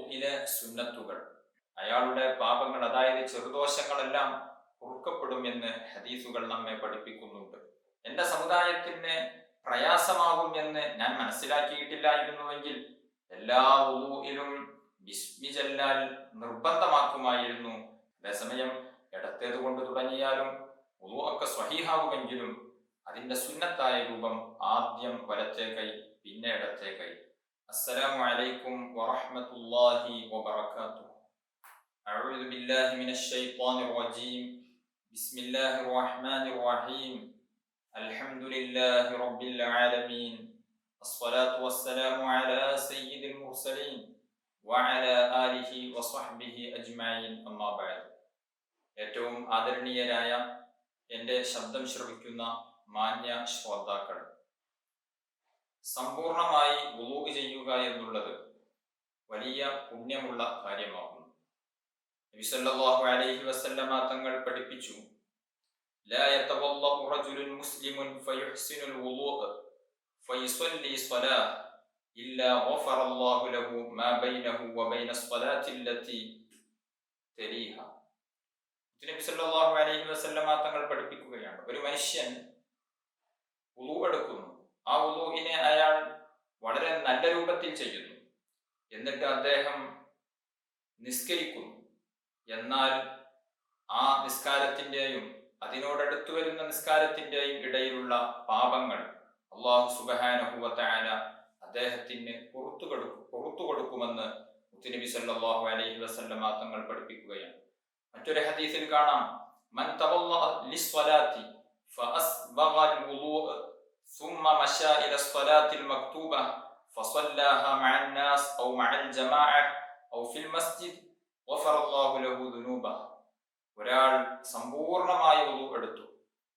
വുളൂഇലെ സുന്നത്തുകൾ, അയാളുടെ പാപങ്ങൾ അതായത് ചെറുദോഷങ്ങളെല്ലാം പൊറുക്കപ്പെടും എന്ന് ഹദീസുകൾ നമ്മെ പഠിപ്പിക്കുന്നുണ്ട്. എന്റെ സമുദായത്തിന് പ്രയാസമാകും എന്ന് ഞാൻ മനസ്സിലാക്കിയിട്ടില്ലായിരുന്നുവെങ്കിൽ എല്ലാ വുളൂഇലും ബിസ്മി ചൊല്ലൽ നിർബന്ധമാക്കുമായിരുന്നു. അതേസമയം ഇടത്തേത് കൊണ്ട് തുടങ്ങിയാലും വുളൂ ഒക്കെ സ്വഹീഹാകുമെങ്കിലും അതിന്റെ സുന്നത്തായ രൂപം ആദ്യം വലത്തേ കൈ, പിന്നെ ഇടത്തേ കൈ. അസ്സലാമു അലൈക്കും വറഹ്മത്തുള്ളാഹി വബറകാതുഹു. അഊദു ബില്ലാഹി മിനശ് ശൈത്വാനിർ റജീം. ബിസ്മില്ലാഹിർ റഹ്മാനിർ റഹീം. അൽഹംദുലില്ലാഹി റബ്ബിൽ ആലമീൻ. അസ്സലാത്തു വസ്സലാമു അലാ സയ്യിദിൽ മുർസലീൻ വഅലാ ആലിഹി വസ്വഹ്ബിഹി അജ്മഈൻ. അമ്മാ ബഅദ്. ഏറ്റവും ആദരണീയരായ എൻ്റെ ശബ്ദം ശ്രവിക്കുന്ന മാന്യ ശ്രോതാക്കൾ, സമ്പൂർണമായി വുളൂ ചെയ്യുക എന്നുള്ളത് വലിയ പുണ്യമുള്ള കാര്യമാകുന്നു. നബി സല്ലല്ലാഹു അലൈഹി വസല്ലമ തങ്ങൾ പഠിപ്പിച്ചു, ലാ യതവല്ലഉ റജുലുൻ മുസ്ലിമുൻ ഫയുഹ്സിനുൽ വുളൂഅ ഫയുസല്ലി സ്വലാഹ ഇല്ലാ ഗഫറല്ലാഹു ലഹു മാ ബൈനഹു വബൈന സ്വലാത്തി അല്ലതി തലീഹ. നബി സല്ലല്ലാഹു അലൈഹി വസല്ലമ തങ്ങൾ പഠിപ്പിക്കുകയാണ്, ഒരു മനുഷ്യൻ വുളൂ എടുക്കുന്നു, ആ വുളൂഇനെ അയാൾ വളരെ നല്ല രൂപത്തിൽ ചെയ്യുന്നു, എന്നിട്ട് അദ്ദേഹം നിസ്കരിക്കുന്നു. എന്നാൽ ആ നിസ്കാരത്തിൻ്റെയും അതിനോടടുത്തു വരുന്ന നിസ്കാരത്തിൻ്റെയും ഇടയിലുള്ള പാപങ്ങൾ അല്ലാഹു സുബ്ഹാനഹു വ തആല അദ്ദേഹത്തിന് പുറത്തു കൊടുക്കുമെന്ന് മുത്തുനബി സല്ലല്ലാഹു അലൈഹി വസല്ലമ തങ്ങൾ പഠിപ്പിക്കുകയാണ്. മറ്റൊരു ഹദീസിൽ കാണാം, മൻ തവല്ലഅ ലിസ്വലാത്തി ഫഅസ്ബഗൽ വുളൂഅ ثم مشى إلى الصلاة المكتوبة فصلاها مع الناس أو مع الجماعة أو في المسجد غفر الله له ذنوبه. ഒരാൾ സമ്പൂർണമായി വുളൂ എടുത്തു,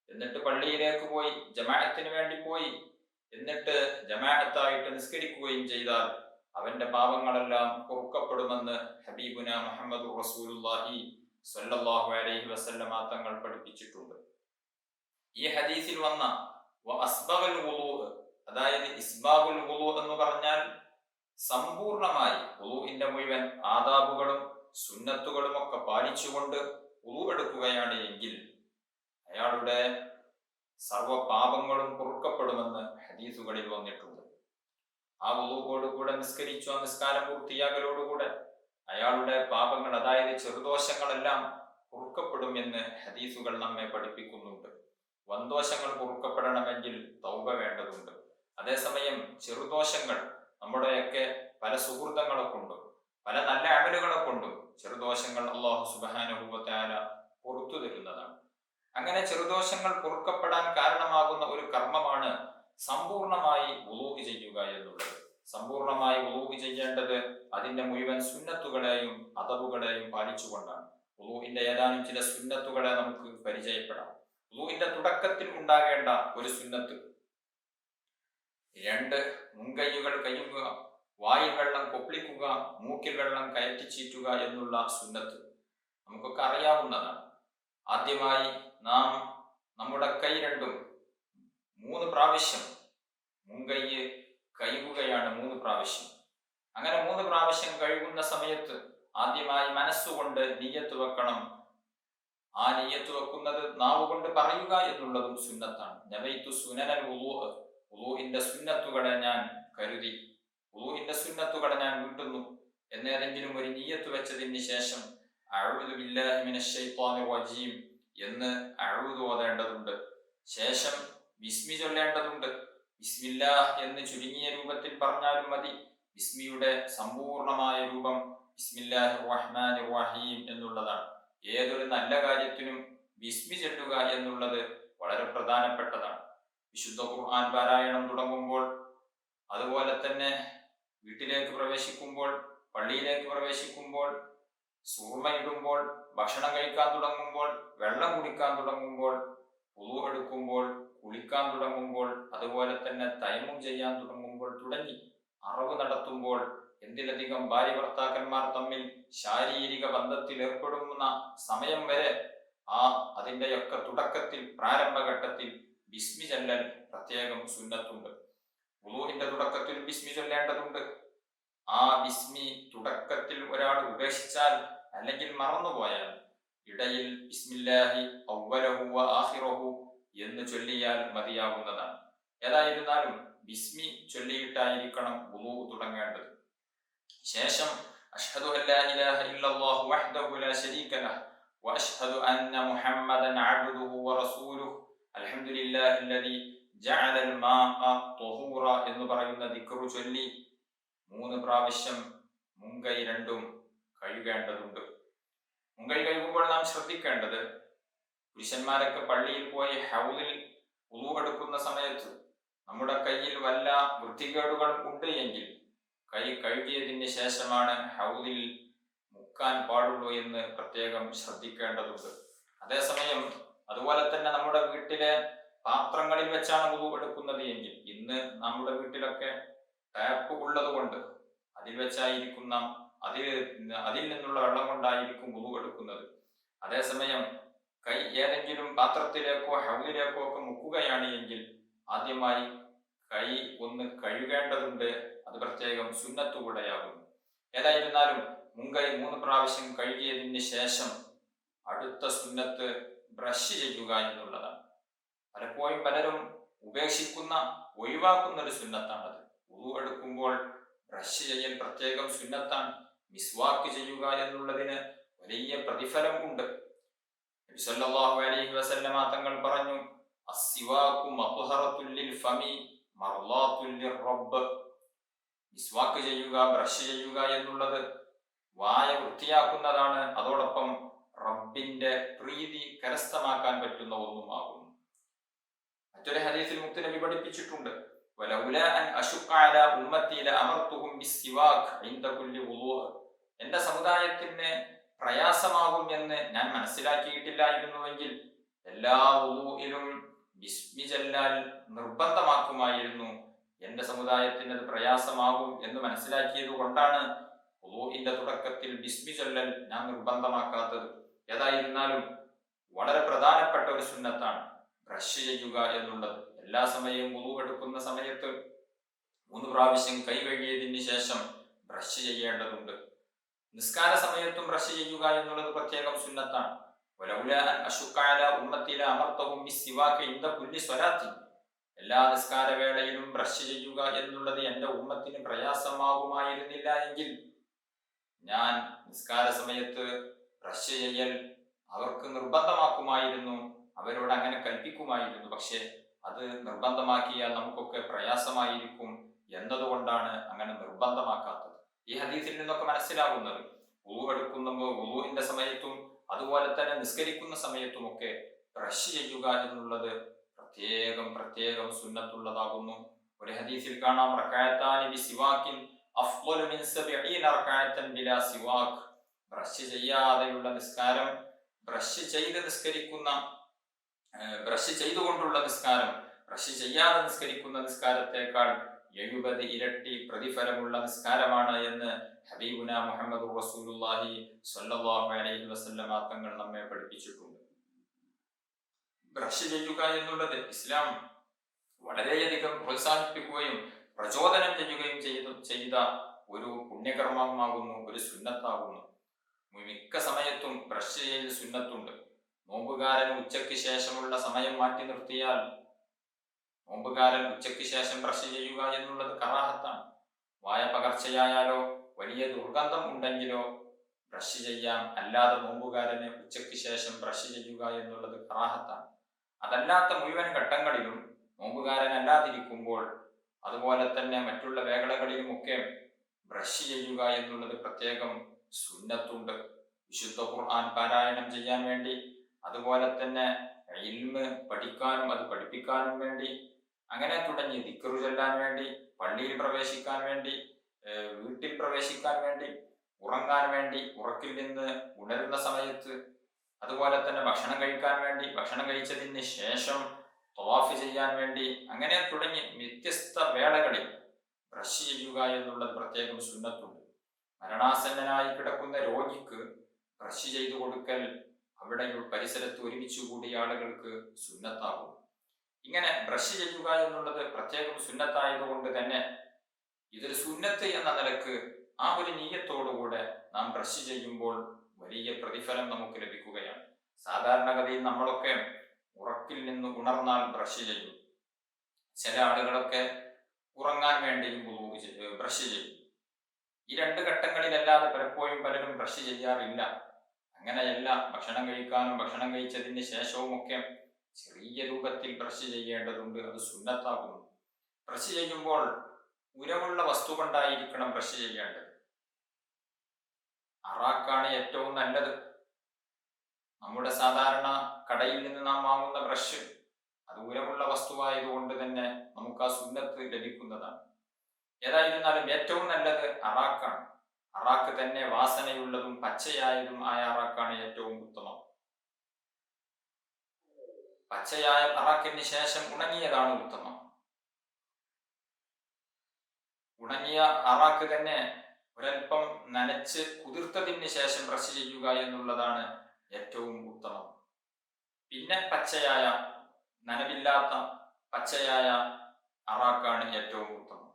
എന്നിട്ട് പള്ളിയിലേക്ക് പോയി, ജമാഅത്തിന് വേണ്ടി പോയി, എന്നിട്ട് ജമാഅത്തായിട്ട് നിസ്കരിക്കുകയും ചെയ്താൽ അവന്റെ പാപങ്ങളെല്ലാം പൊറുക്കപ്പെടുമെന്ന് ഹബീബുന മുഹമ്മദ് റസൂലുള്ളാഹി സ്വല്ലല്ലാഹു അലൈഹി വസല്ലമ തങ്ങൾ പഠിപ്പിച്ചിട്ടുണ്ട്. ഈ ഹദീസിൽ വന്ന അസ്ബഗൽ വുളൂ, അതായത് ഇസ്ബാഗുൽ വുളൂ എന്ന് പറഞ്ഞാൽ സമ്പൂർണമായി വുളൂഇന്റെ മുഴുവൻ ആദാബുകളും സുന്നത്തുകളും ഒക്കെ പാലിച്ചുകൊണ്ട് വുളൂ എടുക്കുകയാണ് എങ്കിൽ അയാളുടെ സർവ പാപങ്ങളും പൊറുക്കപ്പെടുമെന്ന് ഹദീസുകളിൽ വന്നിട്ടുണ്ട്. ആ വുളൂവോടുകൂടെ നിസ്കരിച്ചു, ആ നിസ്കാരം പൂർത്തിയാകലോടുകൂടെ അയാളുടെ പാപങ്ങൾ അതായത് ചെറുദോഷങ്ങളെല്ലാം പൊറുക്കപ്പെടും എന്ന് ഹദീസുകൾ നമ്മെ പഠിപ്പിക്കുന്നുണ്ട്. വൻദോഷങ്ങൾ പൊറുക്കപ്പെടണമെങ്കിൽ തൗബ വേണ്ടതുണ്ട്. അതേസമയം ചെറുദോഷങ്ങൾ നമ്മുടെയൊക്കെ പല സുഹൃതങ്ങളെ കൊണ്ടും പല നല്ല അമലുകളെ കൊണ്ടും ചെറുദോഷങ്ങൾ അല്ലാഹു സുബ്ഹാനഹു വ തആല പുറത്തു തരുന്നതാണ്. അങ്ങനെ ചെറുദോഷങ്ങൾ പൊറുക്കപ്പെടാൻ കാരണമാകുന്ന ഒരു കർമ്മമാണ് സമ്പൂർണമായി വുളൂ ചെയ്യുക എന്നുള്ളത്. സമ്പൂർണമായി വുളൂ ചെയ്യേണ്ടത് അതിന്റെ മുഴുവൻ സുന്നത്തുകളെയും അദബുകളെയും പാലിച്ചുകൊണ്ടാണ്. വുളൂഇന്റെ ഏതാനും ചില സുന്നത്തുകളെ നമുക്ക് പരിചയപ്പെടാം. വുളൂഇന്റെ തുടക്കത്തിൽ ഉണ്ടാകേണ്ട ഒരു സുന്നത്ത്, 2 മുൻകൈകൾ കയ്യുക, വായിൽ വെള്ളം കൊപ്പിളിക്കുക, മൂക്കിൽ വെള്ളം കയറ്റിച്ചീറ്റുക എന്നുള്ള സുന്നത്ത് നമുക്കൊക്കെ അറിയാവുന്നതാണ്. ആദ്യമായി നാം നമ്മുടെ കൈ രണ്ടും 3 പ്രാവശ്യം മുൻകൈ കഴുകുകയാണ്, 3 പ്രാവശ്യം. അങ്ങനെ 3 പ്രാവശ്യം കഴുകുന്ന സമയത്ത് ആദ്യമായി മനസ്സുകൊണ്ട് നിയ്യത്ത് വെക്കണം. ആ നിയ്യത്ത് വെക്കുന്നത് നാവ് കൊണ്ട് പറയുക എന്നുള്ളതും സുന്നത്താണ്. നവൈതു സുനനൽ വുളൂഅ, വുളൂഇന്റെ സുന്നത്തുകളെ ഞാൻ കരുതി, വുളൂഇന്റെ സുന്നത്തുകളെ ഞാൻ വീട്ടുന്നു എന്നേതെങ്കിലും ഒരു നിയ്യത്ത് വെച്ചതിന് ശേഷം അഊദു ബില്ലാഹി മിനശ് ശൈത്വാനിർ റജീം എന്ന് അഊദു ഓതേണ്ടതുണ്ട്. ശേഷം ബിസ്മി ചൊല്ലേണ്ടതുണ്ട്. ബിസ്മില്ലാഹ് എന്ന് ചുരുങ്ങിയ രൂപത്തിൽ പറഞ്ഞാലും മതി. ബിസ്മിയുടെ സമ്പൂർണമായ രൂപം ബിസ്മില്ലാഹിർ റഹ്മാനിർ റഹീം എന്നുള്ളതാണ്. ഏതൊരു നല്ല കാര്യത്തിനും ബിസ്മി ചൊല്ലുക എന്നുള്ളത് വളരെ പ്രധാനപ്പെട്ടതാണ്. വിശുദ്ധ ഖുർആൻ പാരായണം തുടങ്ങുമ്പോൾ, അതുപോലെ തന്നെ വീട്ടിലേക്ക് പ്രവേശിക്കുമ്പോൾ, പള്ളിയിലേക്ക് പ്രവേശിക്കുമ്പോൾ, സൂർമയിടുമ്പോൾ, ഭക്ഷണം കഴിക്കാൻ തുടങ്ങുമ്പോൾ, വെള്ളം കുടിക്കാൻ തുടങ്ങുമ്പോൾ, വുളൂ എടുക്കുമ്പോൾ, കുളിക്കാൻ തുടങ്ങുമ്പോൾ, അതുപോലെ തന്നെ തയമ്മും ചെയ്യാൻ തുടങ്ങുമ്പോൾ തുടങ്ങി അറവ് നടത്തുമ്പോൾ, എന്തിലധികം ഭാര്യ ഭർത്താക്കന്മാർ തമ്മിൽ ശാരീരിക ബന്ധത്തിൽ ഏർപ്പെടുന്ന സമയം വരെ അതിൻ്റെയൊക്കെ തുടക്കത്തിൽ, പ്രാരംഭഘട്ടത്തിൽ ബിസ്മി ചൊല്ലൽ പ്രത്യേകം സുന്നത്തുണ്ട്. വുളൂഇന്റെ തുടക്കത്തിൽ ബിസ്മി ചൊല്ലേണ്ടതുണ്ട്. ആ ബിസ്മി തുടക്കത്തിൽ ഒരാൾ ഉപേക്ഷിച്ചാൽ അല്ലെങ്കിൽ മറന്നുപോയാൽ ഇടയിൽ ബിസ്മില്ലാഹി അവ്വലഹു വ ആഖിറഹു എന്ന് ചൊല്ലിയാൽ മതിയാകുന്നതാണ്. ഏതായിരുന്നാലും ബിസ്മി ചൊല്ലിയിട്ടായിരിക്കണം വുളൂ തുടങ്ങേണ്ടത്. ശേഷം അഷ്ഹദു അല്ലാ ഇലാഹ ഇല്ലല്ലാഹു വഹ്ദഹു ലാ ശരീക ലഹു വഅഷ്ഹദു അന്ന മുഹമ്മദൻ അബ്ദുഹു വറസൂലുഹു അൽഹംദുലില്ലാഹില്ലദീ ജഅലൽ മാഅ ത്വഹൂറ എന്ന് പറയുന്ന ദിക്റ് ചൊല്ലി 3 പ്രാവശ്യം മുൻകൈ രണ്ടും കഴുകേണ്ടതുണ്ട്. മുൻകൈ കഴുകുമ്പോൾ നാം ശ്രദ്ധിക്കേണ്ടത്, പുരുഷന്മാരൊക്കെ പള്ളിയിൽ പോയി ഹൗദിൽ വുളൂ എടുക്കുന്ന സമയത്ത് നമ്മുടെ കയ്യിൽ വല്ല വൃത്തികേടുകളും ഉണ്ട് എങ്കിൽ കൈ കഴുകിയതിന് ശേഷമാണ് ഹൗദിൽ മുക്കാൻ പാടുള്ളൂ എന്ന് പ്രത്യേകം ശ്രദ്ധിക്കേണ്ടതുണ്ട്. അതേസമയം അതുപോലെ തന്നെ നമ്മുടെ വീട്ടിലെ പാത്രങ്ങളിൽ വെച്ചാണ് വുളൂ എടുക്കുന്നത് എങ്കിൽ, ഇന്ന് നമ്മുടെ വീട്ടിലൊക്കെ ടാപ്പ് ഉള്ളത് കൊണ്ട് അതിൽ വെച്ചായിരിക്കും നാം അതിൽ നിന്നുള്ള വെള്ളം കൊണ്ടായിരിക്കും വുളൂ എടുക്കുന്നത്. അതേസമയം കൈ ഏതെങ്കിലും പാത്രത്തിലേക്കോ ഹൗദിലേക്കോ ഒക്കെ മുക്കുകയാണ് എങ്കിൽ ആദ്യമായി കൈ ഒന്ന് കഴുകേണ്ടതുണ്ട്. അത് പ്രത്യേകം സുന്നത്ത് കൂടെയാകുന്നു. ഏതായിരുന്നാലും മുൻകൈ 3 പ്രാവശ്യം കഴുകിയതിന് ശേഷം അടുത്ത സുന്നത്ത് ബ്രഷ് ചെയ്യുക എന്നുള്ളതാണ്. പലപ്പോഴും പലരും ഒഴിവാക്കുന്ന ഒരു സുന്നത്താണത്. വുളൂ എടുക്കുമ്പോൾ ബ്രഷ് ചെയ്യൽ പ്രത്യേകം സുന്നത്താണ്. മിസ്വാക്ക് ചെയ്യുക എന്നുള്ളതിന് വലിയ പ്രതിഫലം ഉണ്ട്. നബി സല്ലല്ലാഹു അലൈഹി വസല്ലമ തങ്ങൾ പറഞ്ഞു, അസ്സിവാകു മത്ഹറത്തുൽ ലിൽ ഫമി മർളാത്തുൽ ലിർറബ്ബ്. മിസ്വാക്ക് ചെയ്യുക, ബ്രഷ് ചെയ്യുക എന്നുള്ളത് വായ വൃത്തിയാക്കുന്നതാണ്, അതോടൊപ്പം റബ്ബിന്റെ പ്രീതി കരസ്ഥമാക്കാൻ പറ്റുന്ന ഒന്നുമാകുന്നു. മറ്റൊരു ഹദീസിൽ മുത്തുനബി പഠിപ്പിച്ചിട്ടുണ്ട്, വലൗലാ അൻ അശുഖ അലാ ഉമ്മത്തി ലഅമർതുഹും ബിസ്സിവാക് ഇൻദ കുല്ലി വുളൂ. എന്റെ സമുദായത്തിന് പ്രയാസമാകും എന്ന് ഞാൻ മനസ്സിലാക്കിയിട്ടില്ലായിരുന്നുവെങ്കിൽ എല്ലാ വുളൂഇലും ബിസ്മി ചൊല്ലാൽ നിർബന്ധമാക്കുമായിരുന്നു. എന്റെ സമുദായത്തിന് അത് പ്രയാസമാകും എന്ന് മനസ്സിലാക്കിയത് കൊണ്ടാണ് വുളൂഇന്റെ തുടക്കത്തിൽ ബിസ്മി ചൊല്ലൽ ഞാൻ നിർബന്ധമാക്കാത്തത്. ഏതായിരുന്നാലും വളരെ പ്രധാനപ്പെട്ട ഒരു സുന്നത്താണ് ബ്രഷ് ചെയ്യുക എന്നുള്ളത്. എല്ലാ സമയവും വുളൂ എടുക്കുന്ന സമയത്ത് 3 പ്രാവശ്യം കൈ കഴുകിയതിന് ശേഷം ബ്രഷ് ചെയ്യേണ്ടതുണ്ട്. നിസ്കാര സമയത്തും ബ്രഷ് ചെയ്യുക എന്നുള്ളത് പ്രത്യേകം സുന്നത്താണ്. വലൗലാ അൻ അശുഖ അലാ ഉമ്മത്തി ലഅമർതുഹും ബിസ്സിവാക് ഇൻദ കുല്ലി സ്വലാത്തി. എല്ലാ നിസ്കാര വേളയിലും ബ്രഷ് ചെയ്യുക എന്നുള്ളത് എന്റെ ഉമ്മത്തിന് പ്രയാസമാകുമായിരുന്നില്ല എങ്കിൽ ഞാൻ നിസ്കാര സമയത്ത് ബ്രഷ് ചെയ്യൽ അവർക്ക് നിർബന്ധമാക്കുമായിരുന്നു, അവരോട് അങ്ങനെ കൽപ്പിക്കുമായിരുന്നു. പക്ഷെ അത് നിർബന്ധമാക്കിയാൽ നമുക്കൊക്കെ പ്രയാസമായിരിക്കും എന്നതുകൊണ്ടാണ് അങ്ങനെ നിർബന്ധമാക്കാത്തത്. ഈ ഹദീസിൽ നിന്നൊക്കെ മനസ്സിലാകുന്നത് വുളൂ എടുക്കുമ്പോൾ വുളൂഇന്റെ സമയത്തും അതുപോലെ തന്നെ നിസ്കരിക്കുന്ന സമയത്തുമൊക്കെ ബ്രഷ് ചെയ്യുക എന്നുള്ളത് പ്രത്യേകം സുന്നത്തുള്ളതാകുന്നു. ഒരു ഹദീസിൽ കാണാം, റകഅത്താനി ബിസിവാകിൻ അഫ്ളലു മിൻ 70 റകഅത്തൻ ബിലാ സിവാക്. ബ്രഷ് ചെയ്യാതെയുള്ള നിസ്കാരം, ബ്രഷ് ചെയ്തുകൊണ്ടുള്ള നിസ്കാരം ബ്രഷ് ചെയ്യാതെ നിസ്കരിക്കുന്ന നിസ്കാരത്തെക്കാൾ 70 ഇരട്ടി പ്രതിഫലമുള്ള നിസ്കാരമാണ് എന്ന് ഹബീബുന മുഹമ്മദ് റസൂലുള്ളാഹി സ്വല്ലല്ലാഹു അലൈഹി വസല്ലമ തങ്ങൾ നമ്മെ പഠിപ്പിച്ചിട്ടുണ്ട്. ബ്രഷ് ചെയ്യുക എന്നുള്ളത് ഇസ്ലാം വളരെയധികം പ്രോത്സാഹിപ്പിക്കുകയും പ്രചോദനം ചെയ്യുകയും ചെയ്ത ഒരു പുണ്യകർമ്മമാകുന്നു, ഒരു സുന്നത്താകുന്നു. മിക്ക സമയത്തും ബ്രഷ് ചെയ്യൽ സുന്നത്തുണ്ട്. നോമ്പുകാരൻ ഉച്ചയ്ക്ക് ശേഷമുള്ള സമയം മാറ്റി നിർത്തിയാൽ നോമ്പുകാരൻ ഉച്ചയ്ക്ക് ശേഷം ബ്രഷ് ചെയ്യുക എന്നുള്ളത് കറാഹത്താണ്. വായ പകർച്ചയായാലോ വലിയ ദുർഗന്ധം ഉണ്ടെങ്കിലോ ബ്രഷ് ചെയ്യാം. അല്ലാതെ നോമ്പുകാരന് ഉച്ചയ്ക്ക് ശേഷം ബ്രഷ് ചെയ്യുക എന്നുള്ളത് കറാഹത്താണ്. അതല്ലാത്ത മുഴുവൻ ഘട്ടങ്ങളിലും നോമ്പുകാരൻ അല്ലാതിരിക്കുമ്പോൾ അതുപോലെ തന്നെ മറ്റുള്ള വേളകളിലുമൊക്കെ ബ്രഷ് ചെയ്യുക എന്നുള്ളത് പ്രത്യേകം സുന്നത്തുണ്ട്. വിശുദ്ധ ഖുർആൻ പാരായണം ചെയ്യാൻ വേണ്ടി, അതുപോലെ തന്നെ ഇൽമ് പഠിക്കാനും അത് പഠിപ്പിക്കാനും വേണ്ടി, അങ്ങനെ തുടങ്ങി ദിക്റ് ചൊല്ലാൻ വേണ്ടി, പള്ളിയിൽ പ്രവേശിക്കാൻ വേണ്ടി, വീട്ടിൽ പ്രവേശിക്കാൻ വേണ്ടി, ഉറങ്ങാൻ വേണ്ടി, ഉറക്കിൽ നിന്ന് ഉണരുന്ന സമയത്ത്, അതുപോലെ തന്നെ ഭക്ഷണം കഴിക്കാൻ വേണ്ടി, ഭക്ഷണം കഴിച്ചതിന് ശേഷം തവാഫ് ചെയ്യാൻ വേണ്ടി, അങ്ങനെ തുടങ്ങി വ്യത്യസ്ത വേളകളിൽ ബ്രഷ് ചെയ്യുക എന്നുള്ളത് പ്രത്യേകം സുന്നത്തുണ്ട്. മരണാസന്നനായി കിടക്കുന്ന രോഗിക്ക് ബ്രഷ് ചെയ്തു കൊടുക്കൽ അവിടെ പരിസരത്ത് ഒരുമിച്ച് കൂടിയ ആളുകൾക്ക് സുന്നത്താകും. ഇങ്ങനെ ബ്രഷ് ചെയ്യുക എന്നുള്ളത് പ്രത്യേകം സുന്നത്തായതുകൊണ്ട് തന്നെ ഇതൊരു സുന്നത്ത് എന്ന നിലക്ക് ആ ഒരു നീയത്തോടുകൂടെ നാം ബ്രഷ് ചെയ്യുമ്പോൾ വലിയ പ്രതിഫലം നമുക്ക് ലഭിക്കുകയാണ്. സാധാരണഗതിയിൽ നമ്മളൊക്കെ ഉറക്കിൽ നിന്ന് ഉണർന്നാൽ ബ്രഷ് ചെയ്യും. ചില ആളുകളൊക്കെ ഉറങ്ങാൻ വേണ്ടിയും ബ്രഷ് ചെയ്യും. ഈ രണ്ട് ഘട്ടങ്ങളിലല്ലാതെ പലപ്പോഴും പലരും ബ്രഷ് ചെയ്യാറില്ല. അങ്ങനെയല്ല, ഭക്ഷണം കഴിക്കാനും ഭക്ഷണം കഴിച്ചതിന് ശേഷവും ഒക്കെ ചെറിയ രൂപത്തിൽ ബ്രഷ് ചെയ്യേണ്ടതുണ്ട്. അത് സുന്നത്താകുന്നു. ബ്രഷ് ചെയ്യുമ്പോൾ ഉരമുള്ള വസ്തു കൊണ്ടായിരിക്കണം ബ്രഷ് ചെയ്യേണ്ടത്. അറാക്കാണ് ഏറ്റവും നല്ലത്. നമ്മുടെ സാധാരണ കടയിൽ നിന്ന് നാം വാങ്ങുന്ന ബ്രഷ് അത് ഉരമുള്ള വസ്തുവായതുകൊണ്ട് തന്നെ നമുക്ക് ആ സുന്നത്ത് ലഭിക്കുന്നതാണ്. ഏതായിരുന്നാലും ഏറ്റവും നല്ലത് അറാക്കാണ്. അറാക്ക് തന്നെ വാസനയുള്ളതും പച്ചയായതും ആയ അറാക്കാണ് ഏറ്റവും ഉത്തമം. പച്ചയായ അറാക്കിന് ശേഷം ഉണങ്ങിയതാണ് ഉത്തമം. ഉണങ്ങിയ അറാക്ക് തന്നെ ഒരൽപ്പം നനച്ച് കുതിർത്തതിന് ശേഷം ബ്രഷ് ചെയ്യുക എന്നുള്ളതാണ് ഏറ്റവും ഉത്തമം. പിന്നെ പച്ചയായ, നനവില്ലാത്ത പച്ചയായ അറാക്കാണ് ഏറ്റവും ഉത്തമം.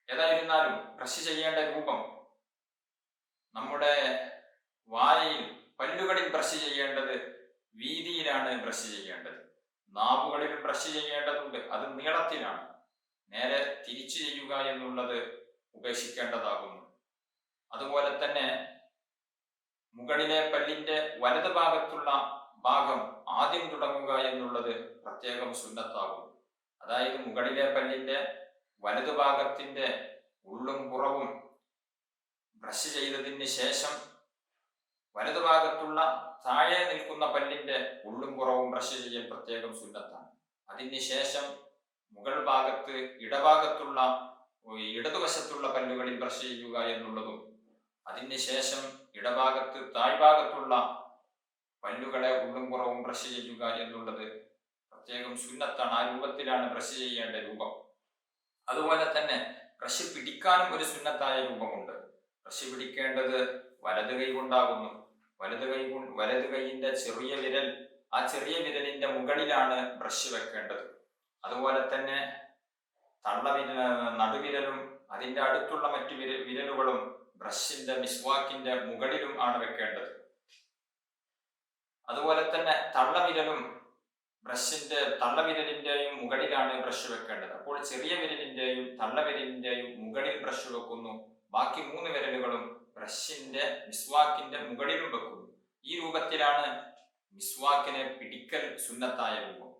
ഏതായിരുന്നാലും ബ്രഷ് ചെയ്യേണ്ട രൂപം, നമ്മുടെ വായയിൽ പല്ലുകളിൽ ബ്രഷ് ചെയ്യേണ്ടത് വീതിയിലാണ് ബ്രഷ് ചെയ്യേണ്ടത്. നാവുകളിൽ ബ്രഷ് ചെയ്യേണ്ടതുണ്ട്, അത് നീളത്തിലാണ്. നേരെ തിരിച്ചു ചെയ്യുക എന്നുള്ളത് ഉപേക്ഷിക്കേണ്ടതാകുന്നു. അതുപോലെ തന്നെ മുകളിലെ പല്ലിന്റെ വലത് ഭാഗത്തുള്ള ഭാഗം ആദ്യം തുടങ്ങുക എന്നുള്ളത് പ്രത്യേകം സുന്നത്താകുന്നു. അതായത് മുകളിലെ പല്ലിന്റെ വലതു ഭാഗത്തിന്റെ ഉള്ളും പുറവും ബ്രഷ് ചെയ്തതിന് ശേഷം വലതുഭാഗത്തുള്ള താഴെ നിൽക്കുന്ന പല്ലിന്റെ ഉള്ളും പുറവും ബ്രഷ് ചെയ്യൽ പ്രത്യേകം സുന്നത്താണ്. അതിന് ശേഷം മുകൾ ഭാഗത്ത് ഇടഭാഗത്തുള്ള ഇടതുവശത്തുള്ള പല്ലുകളിൽ ബ്രഷ് ചെയ്യുക എന്നുള്ളതും, അതിന് ശേഷം ഇടഭാഗത്ത് താഴ്ഭാഗത്തുള്ള പല്ലുകളെ ഉള്ളും പുറവും ബ്രഷ് ചെയ്യുക എന്നുള്ളത് പ്രത്യേകം സുന്നത്താണ്. ആ രൂപത്തിലാണ് ബ്രഷ് ചെയ്യേണ്ട രൂപം. അതുപോലെ തന്നെ ബ്രഷ് പിടിക്കാനും ഒരു സുന്നത്തായ രൂപമുണ്ട്. ബ്രഷ് പിടിക്കേണ്ടത് വലത് കൈ കൊണ്ടാകുന്നു. വലത് കൈയിന്റെ ചെറിയ വിരൽ, ആ ചെറിയ വിരലിന്റെ മുകളിലാണ് ബ്രഷ് വെക്കേണ്ടത്. അതുപോലെ തന്നെ നടുവിരലും അതിന്റെ അടുത്തുള്ള മറ്റു വിരലുകളും ബ്രഷിന്റെ മിസ്വാക്കിന്റെ മുകളിലും ആണ് വെക്കേണ്ടത്. അതുപോലെ തന്നെ തള്ളവിരലും തള്ളവിരലിന്റെയും മുകളിലാണ് ബ്രഷ് വെക്കേണ്ടത്. അപ്പോൾ ചെറിയ വിരലിന്റെയും തള്ളവിരലിന്റെയും മുകളിൽ ബ്രഷ് വെക്കുന്നു. ബാക്കി 3 വിരലുകളും ബ്രഷിന്റെ മിസ്വാക്കിന്റെ മുകളിലും വെക്കുന്നു. ഈ രൂപത്തിലാണ് മിസ്വാക്കിനെ പിടിക്കൽ സുന്നത്തായ രൂപം.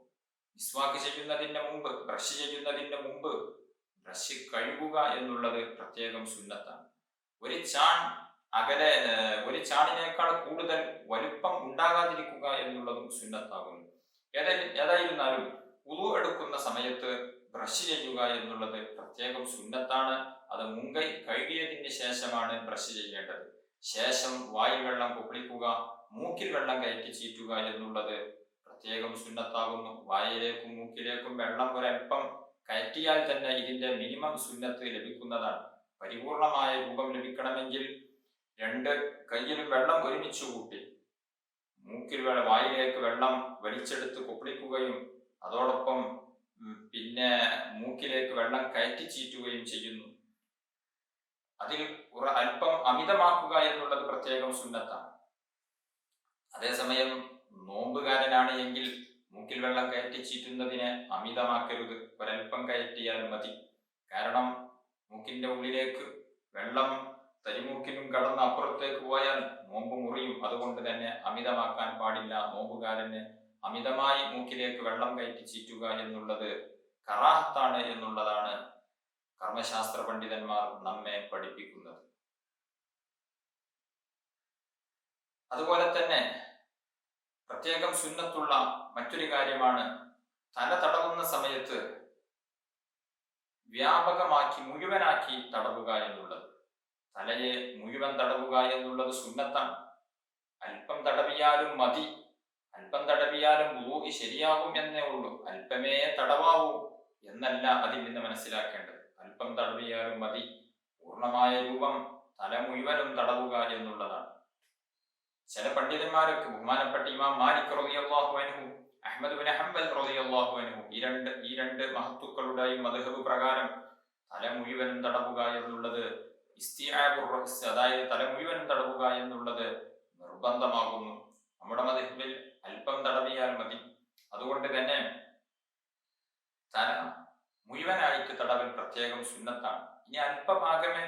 മിസ്വാക്ക് ചെയ്യുന്നതിന്റെ മുമ്പ്, ബ്രഷ് ചെയ്യുന്നതിന്റെ മുമ്പ് ബ്രഷ് കഴുകുക എന്നുള്ളത് പ്രത്യേകം സുന്നത്താണ്. ഒരു ചാണിനേക്കാൾ കൂടുതൽ വലുപ്പം ഉണ്ടാകാതിരിക്കുക എന്നുള്ളതും സുന്നത്താകുന്നു. ഏതായിരുന്നാലും ഉളു എടുക്കുന്ന സമയത്ത് ബ്രഷ് ചെയ്യുക എന്നുള്ളത് പ്രത്യേകം സുന്നത്താണ്. അത് മുൻകൈ കഴുകിയതിന് ശേഷമാണ് ബ്രഷ് ചെയ്യേണ്ടത്. ശേഷം വായിൽ വെള്ളം കുപ്പിളിക്കുക, മൂക്കിൽ വെള്ളം കയറ്റി ചീറ്റുക എന്നുള്ളത് പ്രത്യേകം സുന്നത്താകുന്നു. വായിലേക്കും മൂക്കിലേക്കും വെള്ളം ഒരൽപ്പം കയറ്റിയാൽ തന്നെ ഇതിന്റെ മിനിമം സുന്നത്ത് ലഭിക്കുന്നതാണ്. പരിപൂർണമായ രൂപം ലഭിക്കണമെങ്കിൽ 2 കൈയിലും വെള്ളം ഒരുമിച്ച് കൂട്ടി വായിലേക്ക് വെള്ളം വലിച്ചെടുത്ത് കുപ്പിളിക്കുകയും അതോടൊപ്പം പിന്നെ മൂക്കിലേക്ക് വെള്ളം കയറ്റി ചീറ്റുകയും ചെയ്യുന്നു. അതിൽ അല്പം അമിതമാക്കുക എന്നുള്ളത് പ്രത്യേകം സുന്നത്താണ്. അതേസമയം നോമ്പുകാരനാണ് എങ്കിൽ മൂക്കിൽ വെള്ളം കയറ്റി ചീറ്റുന്നതിനെ അമിതമാക്കരുത്, ഒരൽപ്പം കയറ്റിയാൽ മതി. കാരണം മൂക്കിന്റെ ഉള്ളിലേക്ക് വെള്ളം തരിമൂക്കിലും കടന്ന് അപ്പുറത്തേക്ക് പോയാൽ നോമ്പ് മുറിയും. അതുകൊണ്ട് തന്നെ അമിതമാക്കാൻ പാടില്ല. നോമ്പുകാരന് അമിതമായി മൂക്കിലേക്ക് വെള്ളം കയറ്റി ചീറ്റുക എന്നുള്ളത് കറാഹത്താണ് എന്നുള്ളതാണ് കർമ്മശാസ്ത്ര പണ്ഡിതന്മാർ നമ്മെ പഠിപ്പിക്കുന്നത്. അതുപോലെ തന്നെ പ്രത്യേകം സുന്നത്തുള്ള മറ്റൊരു കാര്യമാണ് തല തടവുന്ന സമയത്ത് വ്യാപകമാക്കി മുഴുവനാക്കി തടവുക എന്നുള്ളത്. തലയെ മുഴുവൻ തടവുക എന്നുള്ളത് സുന്നത്താണ്. അല്പം തടവിയാലും മതി. അല്പം തടവിയാലും വുളൂഇ ശരിയാകും എന്നേ ഉള്ളൂ. അല്പമേ തടവാവൂ എന്നല്ല അതിൽ നിന്ന് മനസ്സിലാക്കേണ്ടത്. അല്പം തടവിയാലും മതി. പൂർണ്ണമായ രൂപം തല മുഴുവനും തടവുക എന്നുള്ളതാണ്. ചില പണ്ഡിതന്മാരൊക്കെ, ബഹുമാനപ്പെട്ട ഇമാം മാലിക് റളിയല്ലാഹു അൻഹു, അഹ്മദ് ബിൻ ഹംബൽ റളിയല്ലാഹു അൻഹു, ഈ രണ്ട് മഹത്തുക്കളുടെയും മദ്ഹബ് പ്രകാരം തല മുഴുവനും തടവുക എന്നുള്ളത് ഇസ്തിആബുർ റഅസ്, അതായത് തല മുഴുവൻ തടവുക എന്നുള്ളത് നിർബന്ധമാകുന്നു. നമ്മുടെ മദ്ഹബിൽ അല്പം തടവിയാൽ മതി. അതുകൊണ്ട് തന്നെ തല മുഴുവനായിട്ട് തടവൽ പ്രത്യേകം സുന്നത്താണ്. ഇനി അല്പഭാഗമേ